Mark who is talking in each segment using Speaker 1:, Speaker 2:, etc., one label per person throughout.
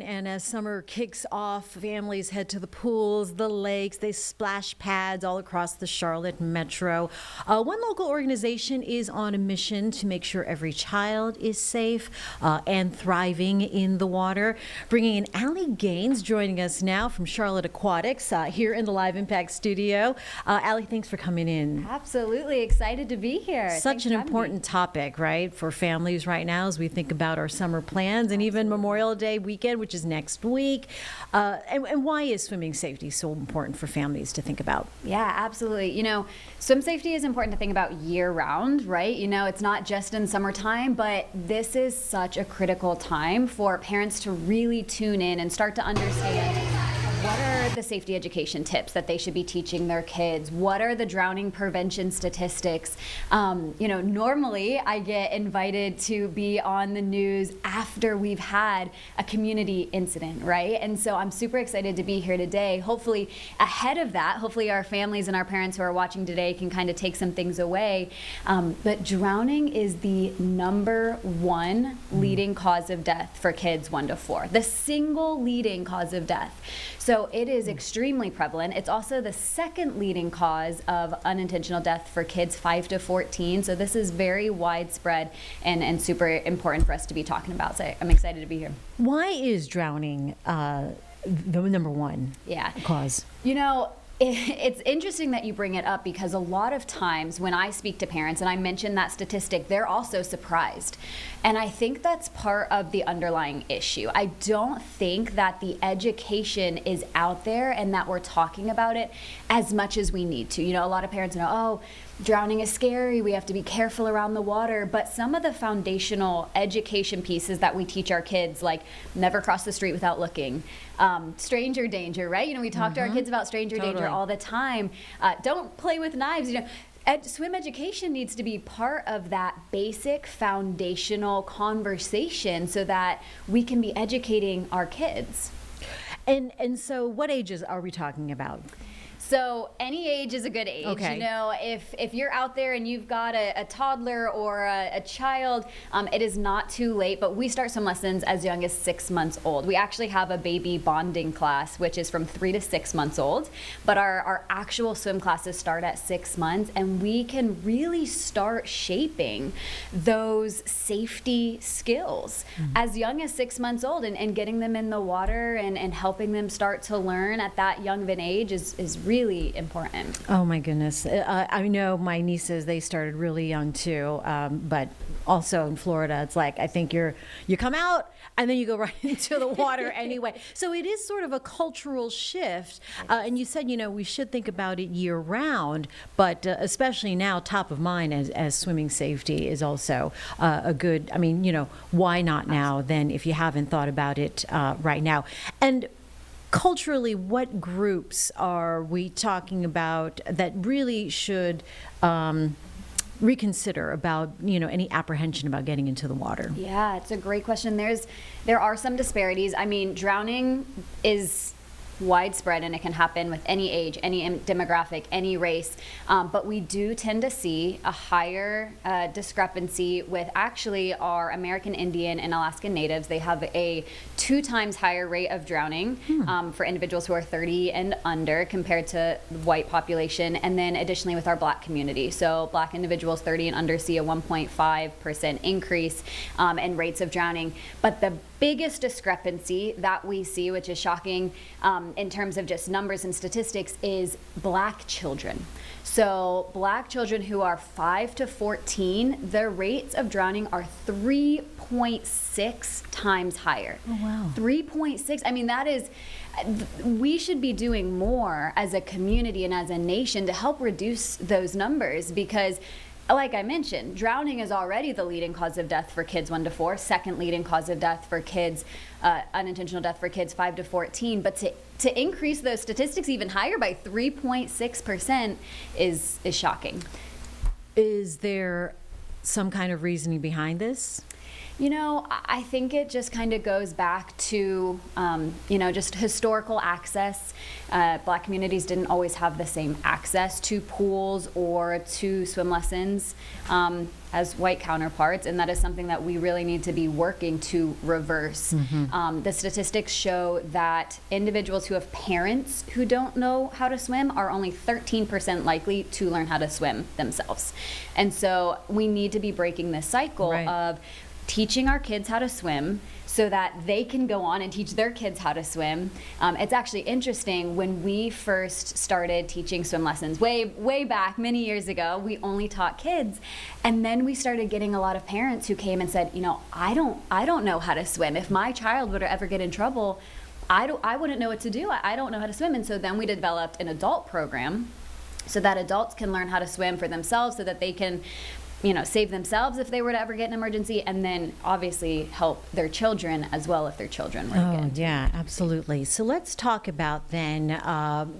Speaker 1: And as summer kicks off, families head to the pools, the lakes, they splash pads all across the Charlotte metro. One local organization is on a mission to make sure every child is safe and thriving in the water. Bringing in Allie Gaines, joining us now from Charlotte Aquatics here in the Live Impact studio. Allie, thanks for coming in.
Speaker 2: Absolutely excited to be here.
Speaker 1: Such an important topic, right, for families right now as we think about our summer plans and even Memorial Day weekend, which is next week. And why is swimming safety so important for families to think about?
Speaker 2: Yeah, absolutely. You know, swim safety is important to think about year round, right? You know, it's not just in summertime, but this is such a critical time for parents to really tune in and start to understand what are the safety education tips that they should be teaching their kids? What are the drowning prevention statistics? Normally I get invited to be on the news after we've had a community incident, right? And so I'm super excited to be here today. Hopefully ahead of that, hopefully our families and our parents who are watching today can kind of take some things away. But drowning is the #1 leading cause of death for kids 1 to 4. The single leading cause of death. So it is extremely prevalent. It's also the second leading cause of unintentional death for kids 5 to 14. So this is very widespread and super important for us to be talking about. So I'm excited to be here.
Speaker 1: Why is drowning the #1 cause?
Speaker 2: You know, it's interesting that you bring it up because a lot of times when I speak to parents and I mention that statistic, they're also surprised. And I think that's part of the underlying issue. I don't think that the education is out there and that we're talking about it as much as we need to. You know, a lot of parents know, oh, drowning is scary, we have to be careful around the water, but some of the foundational education pieces that we teach our kids, like never cross the street without looking, stranger danger, right? You know, we talk to our kids about stranger danger all the time. Don't play with knives, you know. Swim education needs to be part of that basic foundational conversation so that we can be educating our kids.
Speaker 1: And so what ages are we talking about?
Speaker 2: So any age is a good age.
Speaker 1: Okay.
Speaker 2: You know, if you're out there and you've got a toddler or a child, it is not too late, but we start swim lessons as young as 6 months old. We actually have a baby bonding class, which is from 3 to 6 months old, but our actual swim classes start at 6 months, and we can really start shaping those safety skills as young as 6 months old, and getting them in the water and helping them start to learn at that young of an age is really important.
Speaker 1: Oh my goodness. I know my nieces, they started really young too, but also in Florida, it's like, I think you come out and then you go right into the water anyway. So it is sort of a cultural shift. And you said, you know, we should think about it year round, but especially now top of mind as swimming safety is also a good, I mean, you know, why not now then if you haven't thought about it right now? And culturally, what groups are we talking about that really should reconsider about, you know, any apprehension about getting into the water?
Speaker 2: Yeah, it's a great question. There are some disparities. I mean, drowning is widespread and it can happen with any age, any demographic, any race, but we do tend to see a higher discrepancy with actually our American Indian and Alaskan Natives. They have a 2 times higher rate of drowning for individuals who are 30 and under compared to the white population, and then additionally with our Black community. So Black individuals 30 and under see a 1.5% increase in rates of drowning. But the biggest discrepancy that we see, which is shocking in terms of just numbers and statistics, is Black children. So Black children who are 5 to 14, their rates of drowning are 3.6 times higher.
Speaker 1: Oh, wow.
Speaker 2: 3.6. I mean, that is, we should be doing more as a community and as a nation to help reduce those numbers, because like I mentioned, drowning is already the leading cause of death for kids 1 to 4, second leading cause of death for kids, unintentional death for kids 5 to 14. But to increase those statistics even higher by 3.6% is shocking.
Speaker 1: Is there some kind of reasoning behind this?
Speaker 2: I think it just kind of goes back to, just historical access. Black communities didn't always have the same access to pools or to swim lessons as white counterparts, and that is something that we really need to be working to reverse. The statistics show that individuals who have parents who don't know how to swim are only 13% likely to learn how to swim themselves. And so we need to be breaking this cycle of teaching our kids how to swim so that they can go on and teach their kids how to swim. It's actually interesting, when we first started teaching swim lessons way back many years ago, we only taught kids, and then we started getting a lot of parents who came and said, I don't know how to swim. If my child would ever get in trouble, I wouldn't know what to do. I don't know how to swim. And so then we developed an adult program so that adults can learn how to swim for themselves, so that they can save themselves if they were to ever get an emergency, and then obviously help their children as well if their children were to get into
Speaker 1: yeah, absolutely. So let's talk about then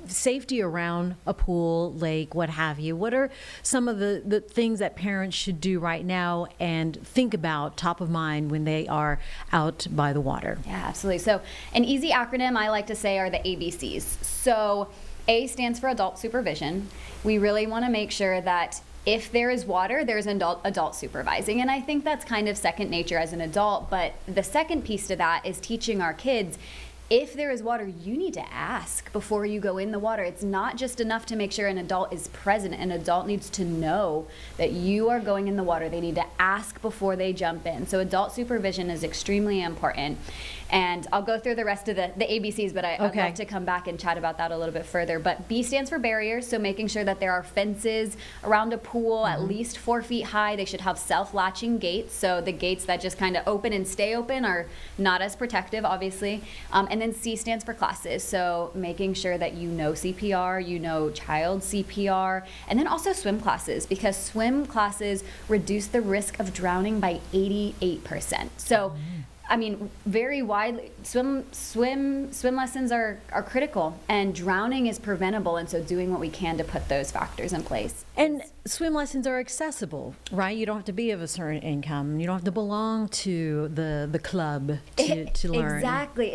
Speaker 1: safety around a pool, lake, what have you. What are some of the things that parents should do right now and think about top of mind when they are out by the water?
Speaker 2: Yeah, absolutely. So an easy acronym I like to say are the ABCs. So A stands for adult supervision. We really want to make sure that if there is water, there's an adult supervising. And I think that's kind of second nature as an adult. But the second piece to that is teaching our kids, if there is water, you need to ask before you go in the water. It's not just enough to make sure an adult is present. An adult needs to know that you are going in the water. They need to ask before they jump in. So adult supervision is extremely important. And I'll go through the rest of the ABCs, but I'd love to come back and chat about that a little bit further. But B stands for barriers, so making sure that there are fences around a pool at least 4 feet high. They should have self-latching gates, so the gates that just kind of open and stay open are not as protective, obviously. And then C stands for classes, so making sure that you know CPR, you know child CPR, and then also swim classes, because swim classes reduce the risk of drowning by 88%. So I mean, very widely, swim lessons are critical, and drowning is preventable, and so doing what we can to put those factors in place.
Speaker 1: And swim lessons are accessible, right? You don't have to be of a certain income. You don't have to belong to the club to learn.
Speaker 2: Exactly.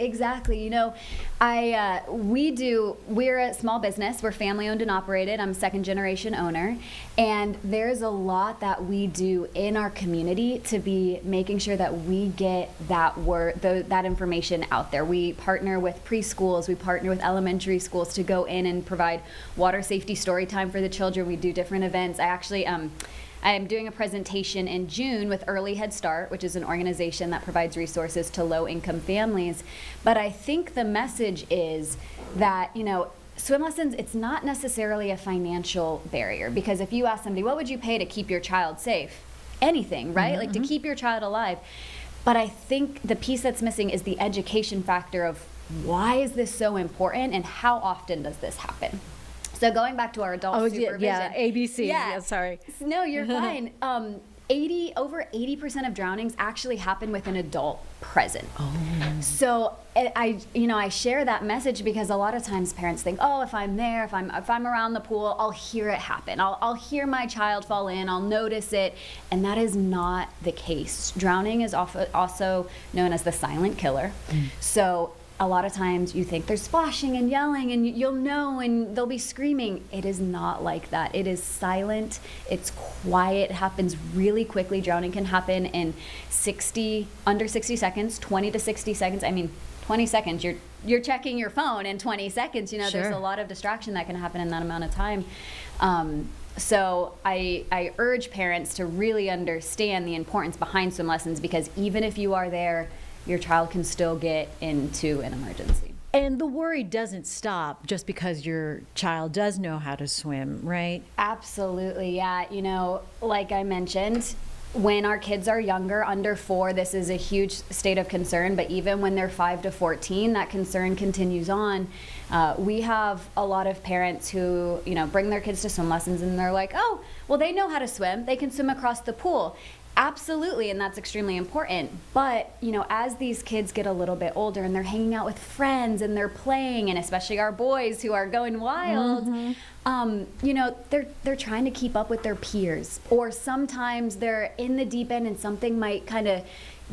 Speaker 2: We're a small business. We're family owned and operated. I'm a second generation owner. And there's a lot that we do in our community to be making sure that we get that information out there. We partner with preschools. We partner with elementary schools to go in and provide water safety story time for the children. We do different events. I am doing a presentation in June with Early Head Start, which is an organization that provides resources to low-income families. But I think the message is that, swim lessons, it's not necessarily a financial barrier, because if you ask somebody, what would you pay to keep your child safe? Anything, right? Like to keep your child alive. But I think the piece that's missing is the education factor of why is this so important and how often does this happen? So going back to our adult supervision.
Speaker 1: ABC. Yeah, sorry.
Speaker 2: No, you're fine. Over 80% of drownings actually happen with an adult present. So I share that message because a lot of times parents think, if I'm there, if I'm around the pool, I'll hear it happen. I'll hear my child fall in, I'll notice it, and that is not the case. Drowning is also known as the silent killer. So a lot of times you think there's splashing and yelling and you'll know and they'll be screaming. It is not like that. It is silent. It's quiet. It happens really quickly. Drowning can happen in under 60 seconds, 20 to 60 seconds. I mean, 20 seconds, you're checking your phone in 20 seconds. There's a lot of distraction that can happen in that amount of time. So I urge parents to really understand the importance behind swim lessons, because even if you are there, your child can still get into an emergency.
Speaker 1: And the worry doesn't stop just because your child does know how to swim, right?
Speaker 2: Absolutely, yeah. Like I mentioned, when our kids are younger, under 4, this is a huge state of concern, but even when they're 5 to 14, that concern continues on. We have a lot of parents who, bring their kids to swim lessons and they're like, they know how to swim. They can swim across the pool. Absolutely, and that's extremely important. But, as these kids get a little bit older and they're hanging out with friends and they're playing, and especially our boys who are going wild, they're trying to keep up with their peers. Or sometimes they're in the deep end and something might kind of,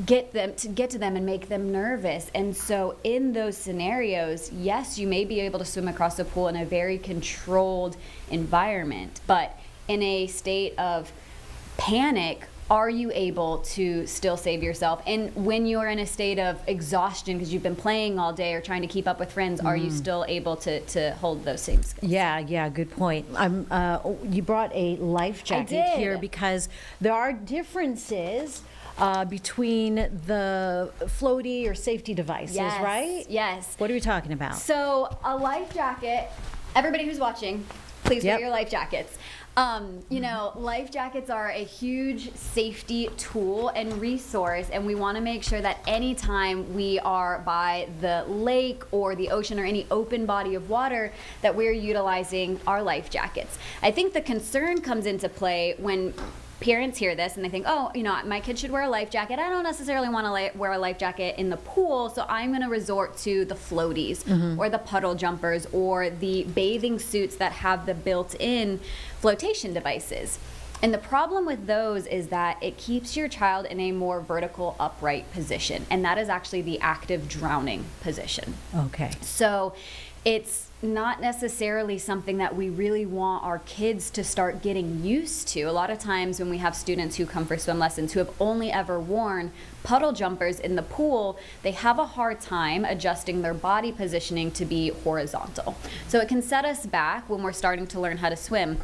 Speaker 2: get to them and make them nervous. And so in those scenarios, yes, you may be able to swim across the pool in a very controlled environment, but in a state of panic, are you able to still save yourself? And when you're in a state of exhaustion because you've been playing all day or trying to keep up with friends, are you still able to hold those same skills?
Speaker 1: Yeah, good point. You brought a life jacket here because there are differences between the floaty or safety devices, right?
Speaker 2: Yes.
Speaker 1: What are we talking about?
Speaker 2: So a life jacket, everybody who's watching, please wear your life jackets. Life jackets are a huge safety tool and resource, and we want to make sure that anytime we are by the lake or the ocean or any open body of water that we're utilizing our life jackets. I think the concern comes into play when parents hear this and they think, oh, my kid should wear a life jacket. I don't necessarily want to wear a life jacket in the pool, so I'm going to resort to the floaties or the puddle jumpers or the bathing suits that have the built-in flotation devices. And the problem with those is that it keeps your child in a more vertical upright position, and that is actually the active drowning position.
Speaker 1: Okay.
Speaker 2: So it's not necessarily something that we really want our kids to start getting used to. A lot of times when we have students who come for swim lessons who have only ever worn puddle jumpers in the pool, they have a hard time adjusting their body positioning to be horizontal. So it can set us back when we're starting to learn how to swim.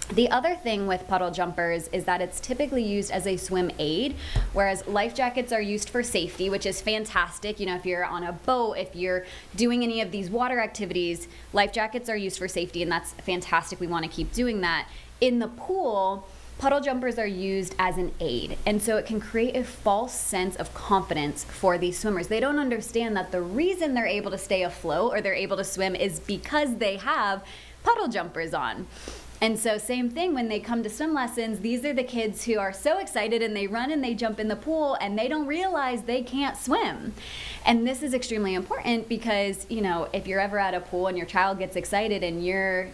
Speaker 2: The other thing with puddle jumpers is that it's typically used as a swim aid, whereas life jackets are used for safety, which is fantastic. If you're on a boat, if you're doing any of these water activities, life jackets are used for safety, and that's fantastic. We want to keep doing that. In the pool, puddle jumpers are used as an aid, and so it can create a false sense of confidence for these swimmers. They don't understand that the reason they're able to stay afloat or they're able to swim is because they have puddle jumpers on. And so same thing when they come to swim lessons, these are the kids who are so excited and they run and they jump in the pool and they don't realize they can't swim. And this is extremely important because, if you're ever at a pool and your child gets excited and you're,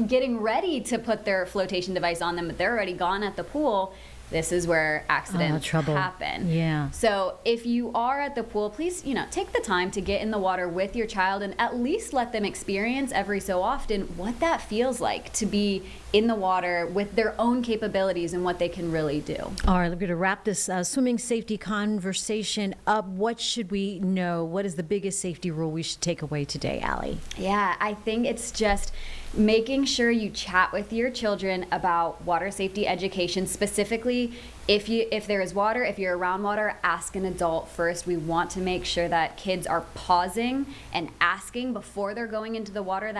Speaker 2: getting ready to put their flotation device on them, but they're already gone at the pool, this is where accidents happen.
Speaker 1: Yeah.
Speaker 2: So if you are at the pool, please, take the time to get in the water with your child and at least let them experience every so often what that feels like to be in the water with their own capabilities and what they can really do.
Speaker 1: All right, we're going to wrap this swimming safety conversation up. What should we know? What is the biggest safety rule we should take away today, Allie?
Speaker 2: Yeah, I think it's just making sure you chat with your children about water safety education. Specifically, if there is water, if you're around water, ask an adult first. We want to make sure that kids are pausing and asking before they're going into the water.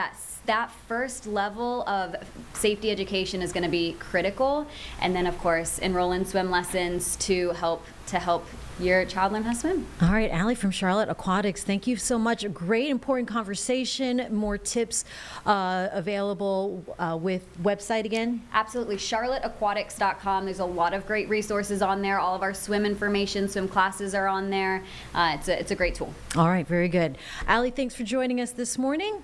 Speaker 2: That first level of safety education is going to be critical. And then, of course, enroll in swim lessons to help your child learn how to swim.
Speaker 1: All right, Allie from Charlotte Aquatics, thank you so much. A great, important conversation. More tips available with website again?
Speaker 2: Absolutely, charlotteaquatics.com. There's a lot of great resources on there. All of our swim information, swim classes are on there. It's a great tool.
Speaker 1: All right, very good. Allie, thanks for joining us this morning.